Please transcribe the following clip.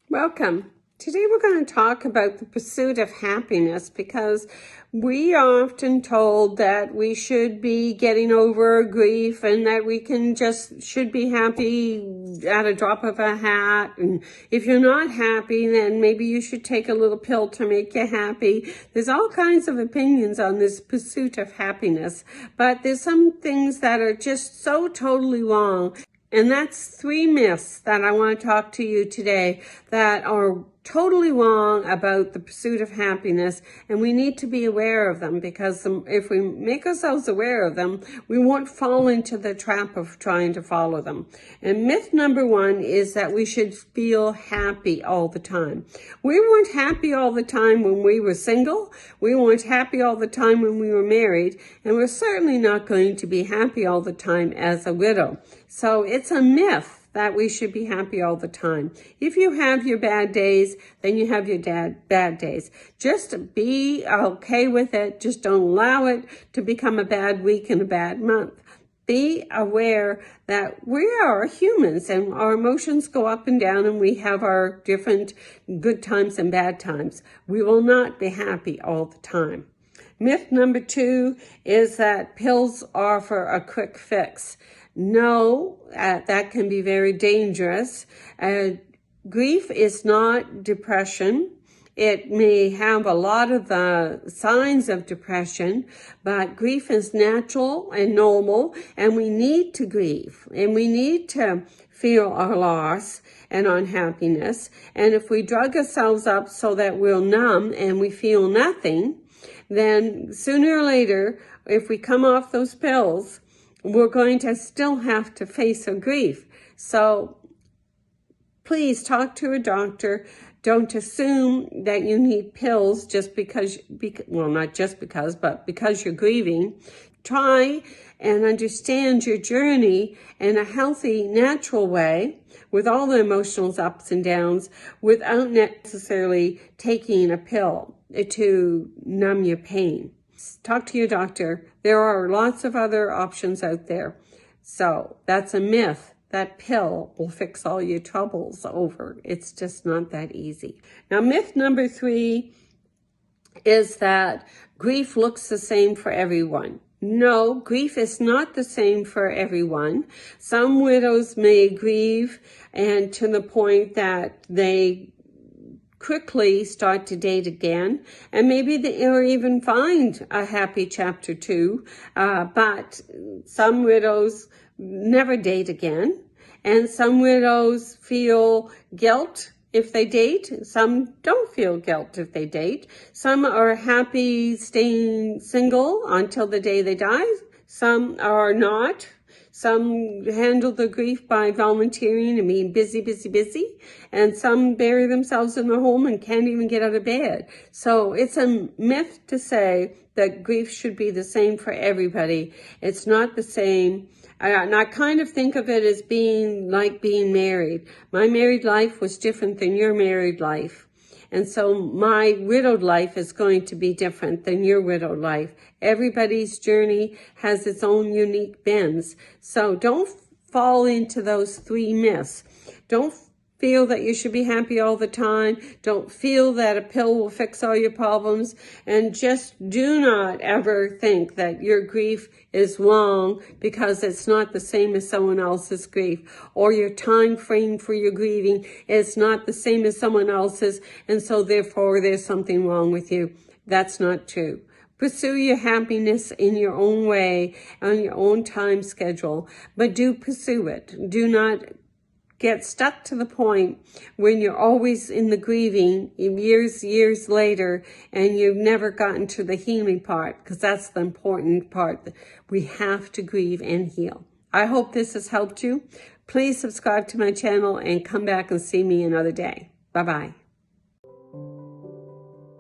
Welcome. Today we're going to talk about the pursuit of happiness, because we are often told that we should be getting over grief and that we should be happy at a drop of a hat. And if you're not happy, then maybe you should take a little pill to make you happy. There's all kinds of opinions on this pursuit of happiness, but there's some things that are just so totally wrong. And that's 3 myths that I want to talk to you today that are totally wrong about the pursuit of happiness, and we need to be aware of them, because if we make ourselves aware of them, we won't fall into the trap of trying to follow them. And myth number 1 is that we should feel happy all the time. We weren't happy all the time when we were single. We weren't happy all the time when we were married, and we're certainly not going to be happy all the time as a widow. So it's a myth that we should be happy all the time. If you have your bad days, then you have your bad days. Just be okay with it. Just don't allow it to become a bad week and a bad month. Be aware that we are humans and our emotions go up and down, and we have our different good times and bad times. We will not be happy all the time. Myth number 2 is that pills offer a quick fix. No, that can be very dangerous. Grief is not depression. It may have a lot of the signs of depression, but grief is natural and normal, and we need to grieve, and we need to feel our loss and unhappiness. And if we drug ourselves up so that we're numb and we feel nothing, then sooner or later, if we come off those pills, we're going to still have to face our grief. So please talk to a doctor. Don't assume that you need pills just because, well, not just because, but because you're grieving. Try and understand your journey in a healthy, natural way, with all the emotional ups and downs, without necessarily taking a pill to numb your pain. Talk to your doctor. There are lots of other options out there. So that's a myth. That pill will fix all your troubles over. It's just not that easy. Now, myth number 3 is that grief looks the same for everyone. No, grief is not the same for everyone. Some widows may grieve, and to the point that they quickly start to date again, and maybe or even find a happy chapter 2, but some widows never date again, and some widows feel guilt if they date. Some don't feel guilt if they date. Some are happy staying single until the day they die. Some are not. Some handle the grief by volunteering and being busy, and some bury themselves in their home and can't even get out of bed. So it's a myth to say that grief should be the same for everybody. It's not the same. And I kind of think of it as being like being married. My married life was different than your married life. And so my widowed life is going to be different than your widowed life. Everybody's journey has its own unique bends. So don't fall into those 3 myths. Don't feel that you should be happy all the time. Don't feel that a pill will fix all your problems. And just do not ever think that your grief is wrong because it's not the same as someone else's grief, or your time frame for your grieving is not the same as someone else's, and so therefore there's something wrong with you. That's not true. Pursue your happiness in your own way, on your own time schedule, but do pursue it. Do not get stuck to the point when you're always in the grieving years later, and you've never gotten to the healing part, because that's the important part. We have to grieve and heal. I hope this has helped you. Please subscribe to my channel and come back and see me another day. Bye-bye.